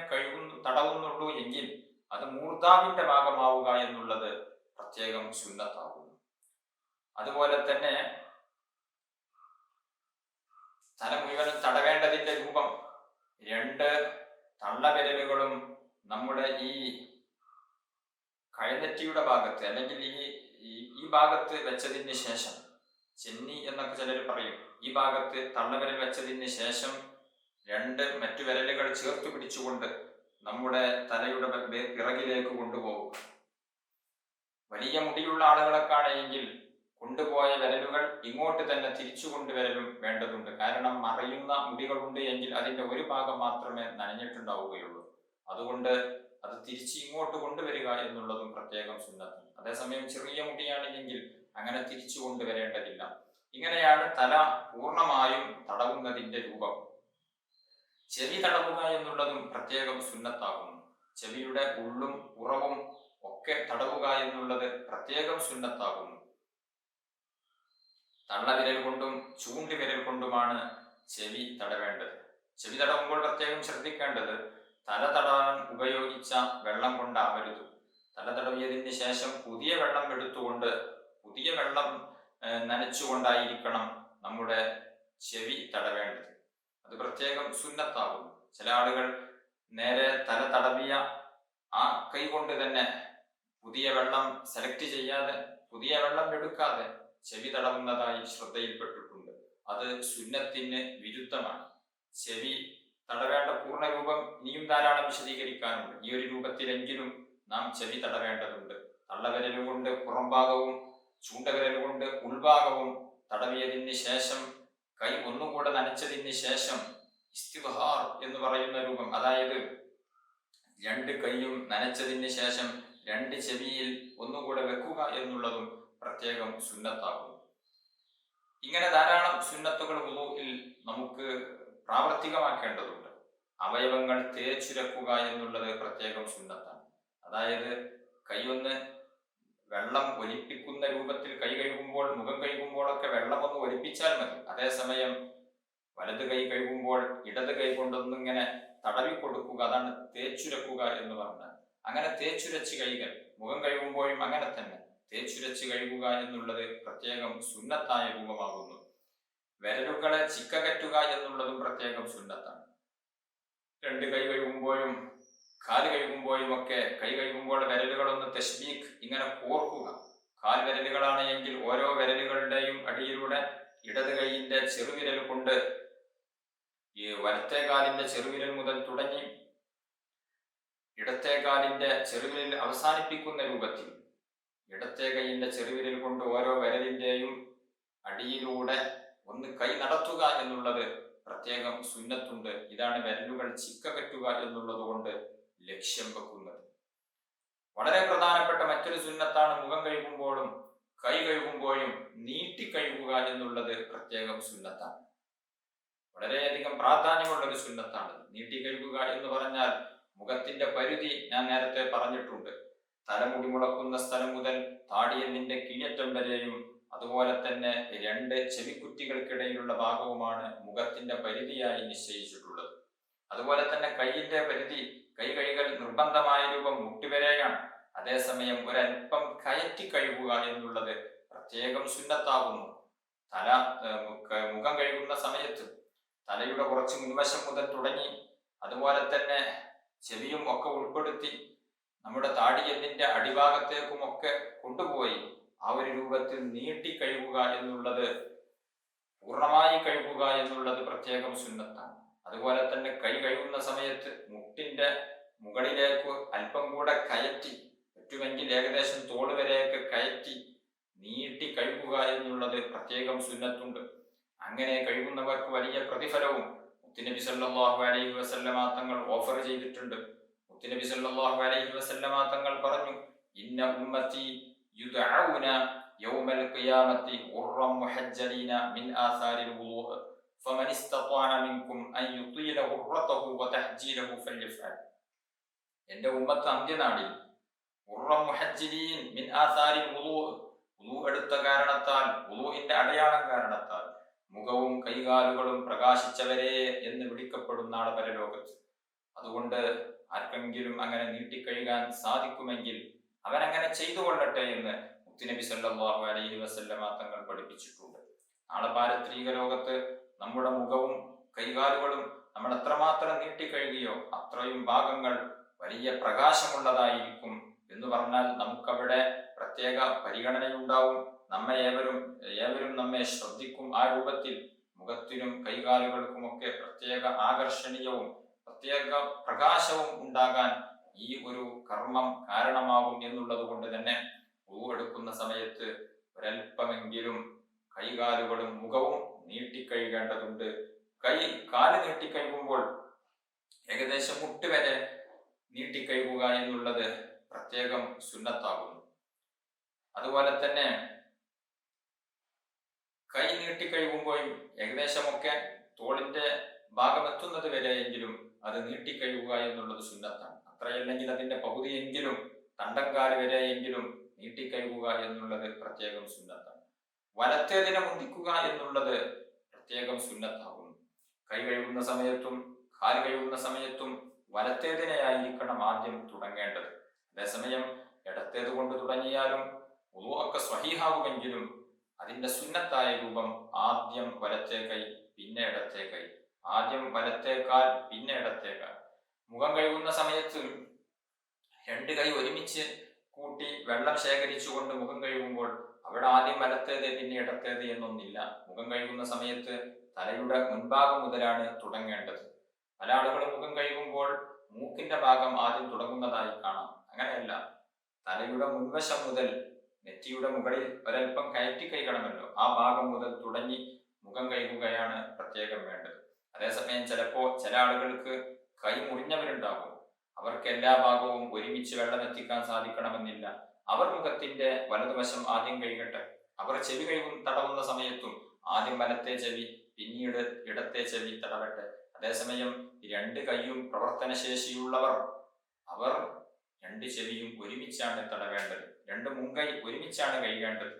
തടവുന്നുള്ളൂ എങ്കിൽ അത് മൂർധാവിന്റെ ഭാഗമാവുക എന്നുള്ളത് പ്രത്യേകം സുന്നത്താകുന്നു. അതുപോലെ തന്നെ തല മുഴുവനും തടവേണ്ടതിന്റെ രൂപം, 2 തള്ളവിരലുകളും നമ്മുടെ ഈ കഴുനെറ്റിയുടെ ഭാഗത്ത് അല്ലെങ്കിൽ ഈ ഭാഗത്ത് വെച്ചതിന് ശേഷം, ചെന്നി എന്നൊക്കെ ചിലർ പറയും, ഈ ഭാഗത്ത് തള്ളവിരൽ വെച്ചതിന് ശേഷം 2 മറ്റു വിരലുകൾ ചേർത്ത് പിടിച്ചുകൊണ്ട് നമ്മുടെ തലയുടെ പിറകിലേക്ക് കൊണ്ടുപോകും. വലിയ മുടിയുള്ള ആളുകളൊക്കെയാണെങ്കിൽ കൊണ്ടുപോയ വിരലുകൾ ഇങ്ങോട്ട് തന്നെ തിരിച്ചു കൊണ്ടുവരലും വേണ്ടതുണ്ട്. കാരണം മറയുന്ന മുടികളുണ്ട് എങ്കിൽ അതിന്റെ ഒരു ഭാഗം മാത്രമേ നനഞ്ഞിട്ടുണ്ടാവുകയുള്ളൂ. അതുകൊണ്ട് അത് തിരിച്ച് ഇങ്ങോട്ട് കൊണ്ടുവരിക എന്നുള്ളതും പ്രത്യേകം സുന്നത്ത്. അതേസമയം ചെറിയ മുടിയാണെങ്കിൽ അങ്ങനെ തിരിച്ചു കൊണ്ടുവരേണ്ടതില്ല. ഇങ്ങനെയാണ് തല പൂർണ്ണമായും തടവുന്നതിന്റെ രൂപം. ചെവി തടവുക എന്നുള്ളതും പ്രത്യേകം സുന്നത്താകുന്നു. ചെവിയുടെ ഉള്ളും പുറവും ഒക്കെ തടവുക എന്നുള്ളത് പ്രത്യേകം സുന്നത്താകുന്നു. തള്ളവിരൽ കൊണ്ടും ചൂണ്ടുവിരൽ കൊണ്ടുമാണ് ചെവി തടവേണ്ടത്. ചെവി തടവുമ്പോൾ പ്രത്യേകം ശ്രദ്ധിക്കേണ്ടത് തല തടവാൻ ഉപയോഗിച്ച വെള്ളം കൊണ്ടാവരുത്. തല തടവിയതിന് ശേഷം പുതിയ വെള്ളം എടുത്തുകൊണ്ട്, പുതിയ വെള്ളം നനച്ചുകൊണ്ടായിരിക്കണം നമ്മുടെ ചെവി തടവേണ്ടത്. അത് പ്രത്യേകം സുന്നത്താകുന്നു. ചില ആളുകൾ നേരെ തല തടവിയ ആ കൈ കൊണ്ട് തന്നെ പുതിയ വെള്ളം സെലക്ട് ചെയ്യാതെ, പുതിയ വെള്ളം എടുക്കാതെ ചെവി തടവുന്നതായി ശ്രദ്ധയിൽപ്പെട്ടിട്ടുണ്ട്. അത് സുന്നത്തിന് വിരുദ്ധമാണ്. ചെവി തടവേണ്ട പൂർണ്ണരൂപം ഇനിയും ധാരാളം വിശദീകരിക്കാനുണ്ട്. ഈ ഒരു രൂപത്തിലെങ്കിലും നാം ചെവി തടവേണ്ടതുണ്ട്. തള്ളവിരലുകൊണ്ട് പുറംഭാഗവും ചൂണ്ടവിരലുകൊണ്ട് ഉൾഭാഗവും തടവിയതിന് ശേഷം കൈ ഒന്നുകൂടെ നനച്ചതിന് ശേഷം ഇസ്തിഗ്ഫാർ എന്ന് പറയുന്ന രൂപം, അതായത് 2 കൈയും നനച്ചതിന് ശേഷം 2 ചെവിയിൽ ഒന്നുകൂടെ വെക്കുക എന്നുള്ളതും പ്രത്യേകം സുന്നത്താകുന്നു. ഇങ്ങനെ ധാരാളം സുന്നത്തുകൾ വുളൂഇൽ നമുക്ക് പ്രാവർത്തികമാക്കേണ്ടതുണ്ട്. അവയവങ്ങൾ തേച്ചുരക്കുക എന്നുള്ളത് പ്രത്യേകം സുന്നത്താണ്. അതായത് കൈയൊന്ന് വെള്ളം ഒലിപ്പിക്കുന്ന രൂപത്തിൽ കൈ കഴുകുമ്പോൾ, മുഖം കഴുകുമ്പോഴൊക്കെ വെള്ളം ഒന്ന് ഒലിപ്പിച്ചാൽ മതി. അതേസമയം വലത് കൈ കഴുകുമ്പോൾ ഇടത് കൈ കൊണ്ടൊന്നിങ്ങനെ തടവി കൊടുക്കുക, അതാണ് തേച്ചുരക്കുക എന്ന് പറഞ്ഞാൽ. അങ്ങനെ തേച്ചുരച്ച് കൈകൾ, മുഖം കഴുകുമ്പോഴും അങ്ങനെ തന്നെ തേച്ചുരച്ച് കഴുകുക എന്നുള്ളത് പ്രത്യേകം സുന്നത്തായ രൂപമാകുന്നു. വിരലുകളെ ചിക്കകറ്റുക എന്നുള്ളതും പ്രത്യേകം സുന്നത്താണ്. 2 കൈ കഴുകുമ്പോഴും കാല് കഴുകുമ്പോഴും ഒക്കെ കൈ കഴുകുമ്പോൾ വിരലുകളൊന്ന് തശ്ബീഖ് ഇങ്ങനെ കോർക്കുക. കാൽ വിരലുകളാണ് എങ്കിൽ ഓരോ വിരലുകളുടെയും അടിയിലൂടെ ഇടത് കൈയിന്റെ ചെറുവിരൽ കൊണ്ട് ഈ വലത്തെ കാലിന്റെ ചെറുവിരൽ മുതൽ തുടങ്ങി ഇടത്തെ കാലിന്റെ ചെറുവിരൽ അവസാനിപ്പിക്കുന്ന രൂപത്തിൽ ഇടത്തെ കൈയിന്റെ ചെറുവിരൽ കൊണ്ട് ഓരോ വിരലിന്റെയും അടിയിലൂടെ ഒന്ന് കൈ നടത്തുക എന്നുള്ളത് പ്രത്യേകം സുന്നത്തുണ്ട്. ഇതാണ് വിരലുകൾ ചിക്കകറ്റുക എന്നുള്ളത് കൊണ്ട് ലക്ഷ്യം വെക്കുന്നത്. വളരെ പ്രധാനപ്പെട്ട മറ്റൊരു സുന്നത്താണ് മുഖം കഴുകുമ്പോഴും കൈ കഴുകുമ്പോഴും നീട്ടി കഴുകുക എന്നുള്ളത് പ്രത്യേകം സുന്നത്താണ്. വളരെയധികം പ്രാധാന്യമുള്ള ഒരു സുന്നത്താണ് നീട്ടി കഴുകുക എന്ന് പറഞ്ഞാൽ. മുഖത്തിന്റെ പരിധി ഞാൻ നേരത്തെ പറഞ്ഞിട്ടുണ്ട്. തലമുടി മുളക്കുന്ന സ്ഥലം മുതൽ താടിയെല്ലിന്റെ കീഴറ്റം വരെയും അതുപോലെ തന്നെ 2 ചെവിക്കുറ്റികൾക്കിടയിലുള്ള ഭാഗവുമാണ് മുഖത്തിന്റെ പരിധിയായി നിശ്ചയിച്ചിട്ടുള്ളത്. അതുപോലെ തന്നെ കൈയിന്റെ പരിധി, കൈ കഴുകൽ നിർബന്ധമായ രൂപം മുട്ടുവരെയാണ്. അതേസമയം ഒരൽപ്പം കയറ്റി കഴുകുക എന്നുള്ളത് പ്രത്യേകം സുന്നത്താകുന്നു. മുഖം കഴുകുന്ന സമയത്ത് തലയുടെ കുറച്ച് മുൻവശം മുതൽ തുടങ്ങി അതുപോലെ തന്നെ ചെവിയും ഒക്കെ ഉൾപ്പെടുത്തി നമ്മുടെ താടിയെല്ലിന്റെ അടിഭാഗത്തേക്കും ഒക്കെ കൊണ്ടുപോയി ആ ഒരു രൂപത്തിൽ നീട്ടി കഴുകുക എന്നുള്ളത്, പൂർണ്ണമായി കഴുകുക എന്നുള്ളത് പ്രത്യേകം സുന്നത്താണ്. അതുപോലെ തന്നെ കൈ കഴുകുന്ന സമയത്ത് മുട്ടിന്റെ മുകളിലേക്ക് അല്പം കൂടെ കയറ്റി, പറ്റുമെങ്കിൽ ഏകദേശം തോള് വരെയൊക്കെ കയറ്റി നീട്ടി കഴുകുക എന്നുള്ളത് പ്രത്യേകം സുന്നത്തുണ്ട്. അങ്ങനെ കഴുകുന്നവർക്ക് വലിയ പ്രതിഫലവും മുത്തുനബി സല്ലല്ലാഹു അലൈഹി വസല്ലമ തങ്ങൾ ഓഫർ ചെയ്തിട്ടുണ്ട്. മുത്തുനബി സല്ലല്ലാഹു അലൈഹി വസല്ലമ തങ്ങൾ പറഞ്ഞു, ഇന്ന ഉമ്മത്തി യുദ്അഊന യൗമൽ ഖിയാമത്തി ഖുർറൻ മുഹജ്ജലീന മിൻ ആസാരിൽ വുളൂഅ് ഫമൻ ഇസ്തത്അഅ മിൻകും അൻ യുതീല ഖുർറതഹു വതഹ്ജീലഹു ഫല്യഫ്അൽ. എന്റെ ഉമ്മത്ത് അന്ത്യനാളിൽ ഉറം മുഹജ്ജിലീൻ മിൻ ആസാരിൽ വുളു എടുത്ത കാരണത്താൽ, വുളുവിന്റെ അടയാളം കാരണത്താൽ മുഖവും കൈകാലുകളും പ്രകാശിച്ചവരെ എന്ന് വിളിക്കപ്പെടുന്ന ആള് പരലോകത്ത്. അതുകൊണ്ട് ആർക്കെങ്കിലും അങ്ങനെ നീട്ടിക്കഴുകാൻ സാധിക്കുമെങ്കിൽ അവനങ്ങനെ ചെയ്തു കൊള്ളട്ടെ എന്ന് മുത്തുനബി സല്ലല്ലാഹു അലൈഹി വസല്ലമ തങ്ങൾ പഠിപ്പിച്ചിട്ടുണ്ട്. നാളെ പാരത്രിക ലോകത്ത് നമ്മുടെ മുഖവും കൈകാലുകളും നമ്മൾ എത്രമാത്രം നീട്ടിക്കഴുകിയോ അത്രയും ഭാഗങ്ങൾ വലിയ പ്രകാശമുള്ളതായിരിക്കും എന്ന് പറഞ്ഞാൽ നമുക്കവിടെ പ്രത്യേക പരിഗണനയുണ്ടാവും. ഏവരും നമ്മെ ശ്രദ്ധിക്കും. ആ രൂപത്തിൽ മുഖത്തിനും കൈകാലുകൾക്കുമൊക്കെ പ്രത്യേക ആകർഷണീയവും പ്രത്യേക പ്രകാശവും ഉണ്ടാകാൻ ഈ ഒരു കർമ്മം കാരണമാകും എന്നുള്ളത് കൊണ്ട് തന്നെ എടുക്കുന്ന സമയത്ത് ഒരൽപ്പമെങ്കിലും കൈകാലുകളും മുഖവും നീട്ടിക്കഴുകേണ്ടതുണ്ട്. കാല് നീട്ടിക്കഴുകുമ്പോൾ ഏകദേശം മുട്ടുവരെ നീട്ടിക്കഴുകുക എന്നുള്ളത് പ്രത്യേകം സുന്നത്താകുന്നു. അതുപോലെ തന്നെ കൈ നീട്ടിക്കഴുകുമ്പോഴും ഏകദേശമൊക്കെ തോളിന്റെ ഭാഗം എത്തുന്നത് വരെയെങ്കിലും അത് നീട്ടിക്കഴുകുക എന്നുള്ളത് സുന്നത്താണ്. അത്രയല്ലെങ്കിൽ അതിന്റെ പകുതിയെങ്കിലും തണ്ടൻകാല് വരെയെങ്കിലും നീട്ടിക്കഴുകുക എന്നുള്ളത് പ്രത്യേകം സുന്നത്താണ്. വലത്തേതിനെ മുന്തിക്കുക എന്നുള്ളത് പ്രത്യേകം സുന്നത്താകുന്നു. കൈ കഴുകുന്ന സമയത്തും കാല് കഴുകുന്ന സമയത്തും വലത്തേതിനെയായിരിക്കണം ആദ്യം തുടങ്ങേണ്ടത്. അതേസമയം ഇടത്തേത് കൊണ്ട് തുടങ്ങിയാലും വുളു ഒക്കെ സ്വഹീഹാകുമെങ്കിലും അതിന്റെ സുന്നത്തായ രൂപം ആദ്യം വലത്തേ കൈ പിന്നെ ഇടത്തേ കൈ, ആദ്യം വലത്തേ കാൽ പിന്നെ ഇടത്തേ കാൽ. മുഖം കഴുകുന്ന സമയത്ത് രണ്ട് കൈ ഒരുമിച്ച് കൂട്ടി വെള്ളം ശേഖരിച്ചുകൊണ്ട് മുഖം കഴുകുമ്പോൾ അവിടെ ആദ്യം വലത്തേത് പിന്നെ ഇടത്തേത് എന്നൊന്നില്ല. മുഖം കഴുകുന്ന സമയത്ത് തലയുടെ മുൻഭാഗം മുതലാണ് തുടങ്ങേണ്ടത്. പല ആളുകളും മുഖം കഴുകുമ്പോൾ മൂക്കിന്റെ ഭാഗം ആദ്യം തുടങ്ങുന്നതായി കാണാം. അങ്ങനെയല്ല, തലയുടെ മുൻവശം മുതൽ നെറ്റിയുടെ മുകളിൽ ഒരൽപ്പം കയറ്റി കൈകണമല്ലോ, ആ ഭാഗം മുതൽ തുടങ്ങി മുഖം കഴുകുകയാണ് പ്രത്യേകം വേണ്ടത്. അതേസമയം ചില ആളുകൾക്ക് കൈ മുറിഞ്ഞവരുണ്ടാകും. അവർക്ക് എല്ലാ ഭാഗവും ഒരുമിച്ച് വെള്ളം എത്തിക്കാൻ സാധിക്കണമെന്നില്ല. അവർ മുഖത്തിന്റെ വലതുവശം ആദ്യം കഴുകട്ടെ. അവർ ചെവി തടവുന്ന സമയത്തും ആദ്യം വലത്തെ ചെവി പിന്നീട് ഇടത്തെ ചെവി തടവട്ടെ. അതേസമയം രണ്ട് കൈയും പ്രവർത്തനശേഷിയുള്ളവർ അവർ രണ്ട് ചെവിയും ഒരുമിച്ചാണ് തടവേണ്ടത്. രണ്ട് മുൻകൈ ഒരുമിച്ചാണ് കഴുകേണ്ടത്.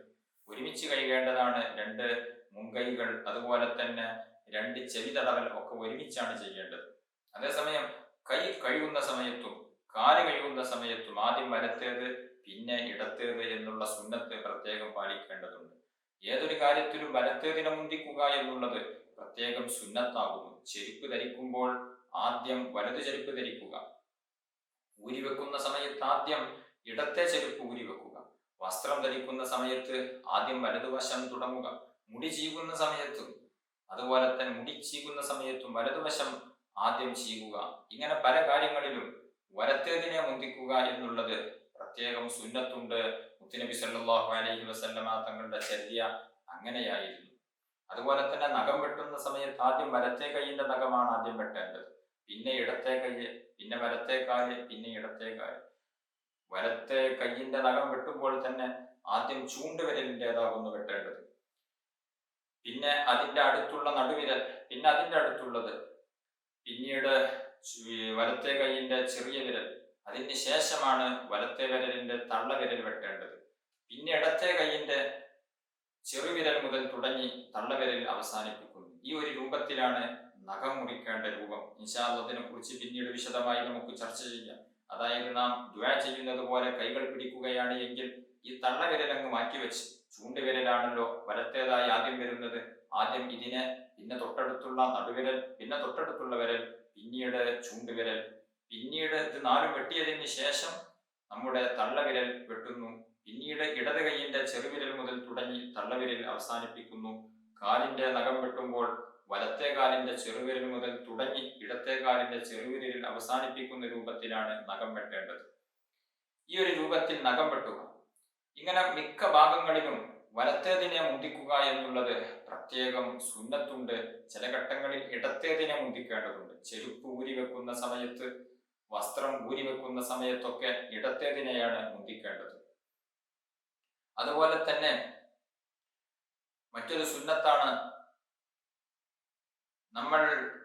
ഒരുമിച്ച് കഴുകേണ്ടതാണ് രണ്ട് മുൻകൈകൾ. അതുപോലെ തന്നെ രണ്ട് ചെവി തടവൽ ഒക്കെ ഒരുമിച്ചാണ് ചെയ്യേണ്ടത്. അതേസമയം കൈ കഴുകുന്ന സമയത്തും കാല് കഴുകുന്ന സമയത്തും ആദ്യം വലത്തേത് പിന്നെ ഇടത്തേത് എന്നുള്ള സുന്നത്ത് പ്രത്യേകം പാലിക്കേണ്ടതുണ്ട്. ഏതൊരു കാര്യത്തിലും വലത്തേതിനെ മുന്തിക്കുക എന്നുള്ളത് പ്രത്യേകം സുന്നത്താകുന്നു. ചെരുപ്പ് ധരിക്കുമ്പോൾ ആദ്യം വലതു ചെരുപ്പ് ധരിക്കുക. ഊരിവെക്കുന്ന സമയത്ത് ആദ്യം ഇടത്തെ ചെരുപ്പ് ഊരിവെക്കുക. വസ്ത്രം ധരിക്കുന്ന സമയത്ത് ആദ്യം വലതുവശം തുടങ്ങുക. മുടി ചീകുന്ന സമയത്തും അതുപോലെ തന്നെ മുടി ചീകുന്ന സമയത്തും വലതുവശം ആദ്യം ചീകുക. ഇങ്ങനെ പല കാര്യങ്ങളിലും വലത്തേതിനെ മുന്തിക്കുക എന്നുള്ളത് പ്രത്യേകം സുന്നത്തുണ്ട്. മുത്തുനബി സല്ലല്ലാഹു അലൈഹി വസല്ലമ തങ്ങളുടെ ചര്യ അങ്ങനെയായിരുന്നു. അതുപോലെ തന്നെ നഖം വെട്ടുന്ന സമയത്ത് ആദ്യം വലത്തെ കൈയിന്റെ നഖമാണ് ആദ്യം വെട്ടേണ്ടത്, പിന്നെ ഇടത്തെ കൈ, പിന്നെ വലത്തെ കാല്, പിന്നെ ഇടത്തെ കാല്. വലത്തെ കൈയിന്റെ നഖം വെട്ടുമ്പോൾ തന്നെ ആദ്യം ചൂണ്ടുവിരലിൻ്റെതാകുന്നു വെട്ടേണ്ടത്, പിന്നെ അതിന്റെ അടുത്തുള്ള നടുവിരൽ, പിന്നെ അതിന്റെ അടുത്തുള്ളത്, പിന്നീട് വലത്തെ കൈയിന്റെ ചെറിയ വിരൽ, അതിന് ശേഷമാണ് വലത്തെ വിരലിന്റെ തള്ളവിരൽ വെട്ടേണ്ടത്. പിന്നെ ഇടത്തെ കൈയിന്റെ ചെറുവിരൽ മുതൽ തുടങ്ങി തള്ളവിരൽ അവസാനിപ്പിക്കുന്നു. ഈ ഒരു രൂപത്തിലാണ് നഖം മുറിക്കേണ്ട രൂപം. ഇൻഷാ അല്ലാഹ് അതിനെ കുറിച്ച് പിന്നീട് വിശദമായി നമുക്ക് ചർച്ച ചെയ്യാം. അതായത് നാം ദുആ ചെയ്യുന്നത് പോലെ കൈകൾ പിടിക്കുകയാണ് എങ്കിൽ ഈ തള്ളവിരൽ അങ്ങ് മാറ്റിവെച്ച്, ചൂണ്ടുവിരലാണല്ലോ വലത്തേതായി ആദ്യം വരുന്നത്, ആദ്യം ഇതിനെ, പിന്നെ തൊട്ടടുത്തുള്ള നടുവിരൽ, പിന്നെ തൊട്ടടുത്തുള്ള വിരൽ, പിന്നീട് ചൂണ്ടുവിരൽ, പിന്നീട് ഇത് നാലും വെട്ടിയതിന് ശേഷം നമ്മുടെ തള്ളവിരൽ വെട്ടുന്നു. പിന്നീട് ഇടത് കൈയിന്റെ ചെറുവിരൽ മുതൽ തുടങ്ങി തള്ളവിരൽ അവസാനിപ്പിക്കുന്നു. കാലിന്റെ നഖം വെട്ടുമ്പോൾ വലത്തെ കാലിന്റെ ചെറുവിരൽ മുതൽ തുടങ്ങി ഇടത്തെ കാലിന്റെ ചെറുവിരലിൽ അവസാനിപ്പിക്കുന്ന രൂപത്തിലാണ് നഖം വെട്ടേണ്ടത്. ഈ ഒരു രൂപത്തിൽ നഖം വെട്ടുക. ഇങ്ങനെ മിക്ക ഭാഗങ്ങളിലും വലത്തേതിനെ മുന്തിക്കുക എന്നുള്ളത് പ്രത്യേകം സുന്നത്തുണ്ട്. ചില ഘട്ടങ്ങളിൽ ഇടത്തേതിനെ മുന്തിക്കേണ്ടതുണ്ട്. ചെരുപ്പ് ഊരി വെക്കുന്ന സമയത്ത്, വസ്ത്രം ഊരി വെക്കുന്ന സമയത്തൊക്കെ ഇടത്തേതിനെയാണ് മുന്തിക്കേണ്ടത്. അതുപോലെ തന്നെ മറ്റൊരു സുന്നത്താണ്, നമ്മൾ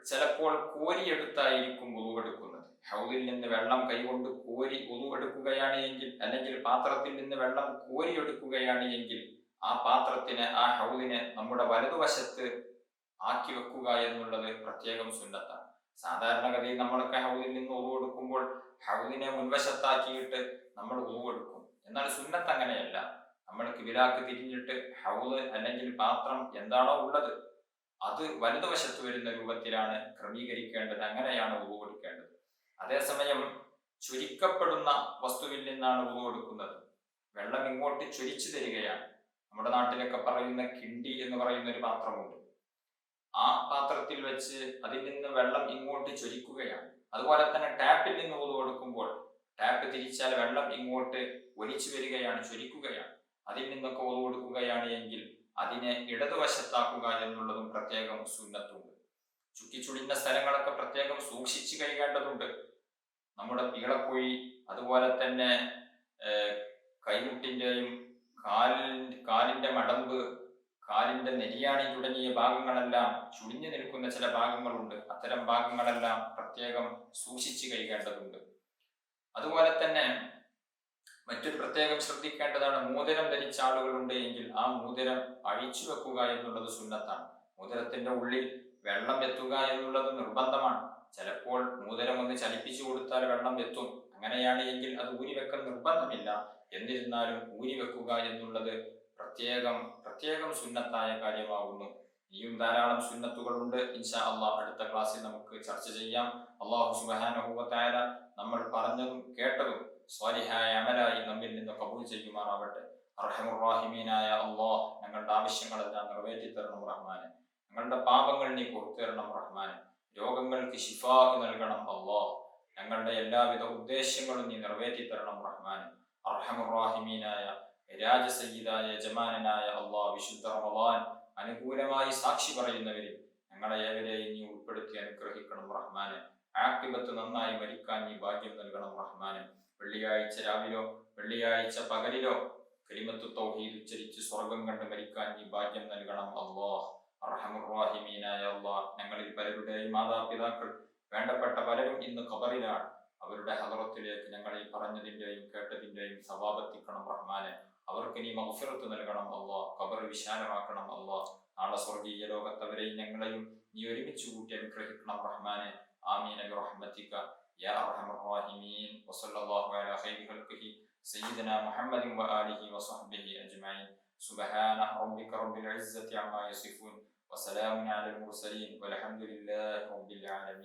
ചിലപ്പോൾ കോരിയെടുത്തായിരിക്കും വുളു എടുക്കുന്നത്. ഹൗദിൽ നിന്ന് വെള്ളം കൈകൊണ്ട് കോരി ഉളു എടുക്കുകയാണ് എങ്കിൽ, അല്ലെങ്കിൽ പാത്രത്തിൽ നിന്ന് വെള്ളം കോരി എടുക്കുകയാണ് എങ്കിൽ, ആ പാത്രത്തിന്, ആ ഹൗദിനെ നമ്മുടെ വലതുവശത്ത് ആക്കി വെക്കുക എന്നുള്ളത് പ്രത്യേകം സുന്നത്താണ്. സാധാരണഗതിയിൽ നമ്മളൊക്കെ ഹൗദിൽ നിന്ന് ഉളു എടുക്കുമ്പോൾ ഹൗദിനെ മുൻവശത്താക്കിയിട്ട് നമ്മൾ ഉളു എടുക്കും. എന്നാൽ സുന്നത്ത് അങ്ങനെയല്ല. നമ്മൾ കിബിലാക്ക് തിരിഞ്ഞിട്ട് ഹൗദ് അല്ലെങ്കിൽ പാത്രം എന്താണോ ഉള്ളത് അത് വലതുവശത്ത് വരുന്ന രൂപത്തിലാണ് ക്രമീകരിക്കേണ്ടത്. അങ്ങനെയാണ് ഉളു എടുക്കേണ്ടത്. അതേസമയം ചൊരിക്കപ്പെടുന്ന വസ്തുവിൽ നിന്നാണ് ഉളു എടുക്കുന്നത്. വെള്ളം ഇങ്ങോട്ട് ചൊരിച്ചു തരികയാണ്. നമ്മുടെ നാട്ടിലൊക്കെ പറയുന്ന കിണ്ടി എന്ന് പറയുന്ന ഒരു പാത്രമുണ്ട്. ആ പാത്രത്തിൽ വെച്ച് അതിൽ നിന്ന് വെള്ളം ഇങ്ങോട്ട് ചൊരിക്കുകയാണ്. അതുപോലെ തന്നെ ടാപ്പിൽ നിന്ന് ഉളു എടുക്കുമ്പോൾ ടാപ്പ് തിരിച്ചാൽ വെള്ളം ഇങ്ങോട്ട് ഒലിച്ചു വരികയാണ്, ചൊരിക്കുകയാണ്. അതിൽ നിന്നൊക്കെ ഉളു എടുക്കുകയാണ് എങ്കിൽ അതിനെ ഇടതുവശത്താക്കുക എന്നുള്ളതും പ്രത്യേകം സുന്നത്തുണ്ട്. ചുക്കിച്ചുളിഞ്ഞ സ്ഥലങ്ങളൊക്കെ പ്രത്യേകം സൂക്ഷിച്ചു കഴിയേണ്ടതുണ്ട്. നമ്മുടെ പീളക്കുഴി, അതുപോലെ തന്നെ കൈമുട്ടിന്റെയും കാലിന്റെ മടമ്പ്, കാലിന്റെ നെരിയാണി തുടങ്ങിയ ഭാഗങ്ങളെല്ലാം ചുളിഞ്ഞു നിൽക്കുന്ന ചില ഭാഗങ്ങളുണ്ട്. അത്തരം ഭാഗങ്ങളെല്ലാം പ്രത്യേകം സൂക്ഷിച്ചു കഴിയേണ്ടതുണ്ട്. അതുപോലെ തന്നെ മറ്റൊരു പ്രത്യേകം ശ്രദ്ധിക്കേണ്ടതാണ്, മോതിരം ധരിച്ച ആളുകളുണ്ട് എങ്കിൽ ആ മോതിരം അഴിച്ചു വെക്കുക എന്നുള്ളത് സുന്നത്താണ്. മോതിരത്തിന്റെ ഉള്ളിൽ വെള്ളം എത്തുക എന്നുള്ളത് നിർബന്ധമാണ്. ചിലപ്പോൾ മോതിരം ഒന്ന് ചലിപ്പിച്ചു കൊടുത്താൽ വെള്ളം എത്തും. അങ്ങനെയാണ് എങ്കിൽ അത് ഊരിവെക്കൽ നിർബന്ധമില്ല. എന്നിരുന്നാലും ഊരിവെക്കുക എന്നുള്ളത് പ്രത്യേകം സുന്നത്തായ കാര്യമാകുന്നു. ഇനിയും ധാരാളം സുന്നത്തുകളുണ്ട്. ഇൻഷാ അള്ളാഹ് അടുത്ത ക്ലാസ്സിൽ നമുക്ക് ചർച്ച ചെയ്യാം. അള്ളാഹു സുബ്ഹാനഹു വ തആല നമ്മൾ പറഞ്ഞതും കേട്ടതും സ്വാലിഹായ അമലായി നമ്മിൽ നിന്ന് കബൂൽ ചെയ്യുമാറാവട്ടെ. അർഹമുർ റഹീമീനായ അള്ളാഹ്, ഞങ്ങളുടെ ആവശ്യങ്ങളെല്ലാം നിറവേറ്റി തരണം റഹ്മാനെ. ഞങ്ങളുടെ പാപങ്ങൾ നീ പുറത്തു തരണം റഹ്മാനെ. രോഗങ്ങൾക്ക് ശിഫാ നൽകണം അള്ളാഹ്. ഞങ്ങളുടെ എല്ലാവിധ ഉദ്ദേശങ്ങളും നീ നിറവേറ്റി തരണം റഹ്മാനെ. അർഹമുർ റഹീമീനായ രാജസയ്യിദായ യജമാനനായ അള്ളാഹ്, വിശുദ്ധ റമളാൻ അനുകൂലമായി സാക്ഷി പറയുന്നവരിൽ ഞങ്ങളെ ഏവരെയും നീ ഉൾപ്പെടുത്തി അനുഗ്രഹിക്കണം റഹ്മാനെ. ആഖിബത്ത് നന്നായി മരിക്കാൻ നീ ഭാഗ്യം നൽകണം റഹ്മാനെ. വെള്ളിയാഴ്ച രാവിലോ വെള്ളിയാഴ്ച പകലിലോ കലിമത്തു തൗഹീദ് ഉച്ചരിച്ച് സ്വർഗം കണ്ട് മരിക്കാൻ നീ ഭാഗ്യം നൽകണം അല്ലാഹ്. അർഹമുർ റഹീമീനായ അല്ലാഹ്, ഞങ്ങളിൽ പലരുടെയും മാതാപിതാക്കൾ, വേണ്ടപ്പെട്ട പലരും ഇന്ന് ഖബറിലാണ്. അവരുടെ ഹദറത്തിലേക്ക് ഞങ്ങളിൽ പറഞ്ഞതിന്റെയും കേട്ടതിന്റെയും സവാബെത്തിക്കണം റഹ്മാനെ. അവർക്ക് നീ മഗ്ഫിറത്ത് നൽകണം അല്ലാഹ്. ഖബർ വിശാലമാക്കണം അല്ലാഹ്. നാളെ സ്വർഗീയ ലോകത്തവരെയും ഞങ്ങളെയും നീ ഒരുമിച്ച് കൂട്ടി അനുഗ്രഹിക്കണം റഹ്മാനെ. ആമീൻ ബിറഹ്മതിക യാ അർഹമർ റഹീമീൻ. വസല്ലല്ലാഹു അലാ ഖൈരി ഖൽഖിഹി സയ്യിദനാ മുഹമ്മദിൻ വആലിഹി വസഹ്ബിഹി അജ്മഈൻ. സുബ്ഹാന റബ്ബിക റബ്ബിൽ ഇസ്സത്തി അമ്മാ യസിഫൂൻ വസലാമുൻ അലൽ മുർസലീൻ വൽഹംദുലില്ലാഹി റബ്ബിൽ ആലമീൻ.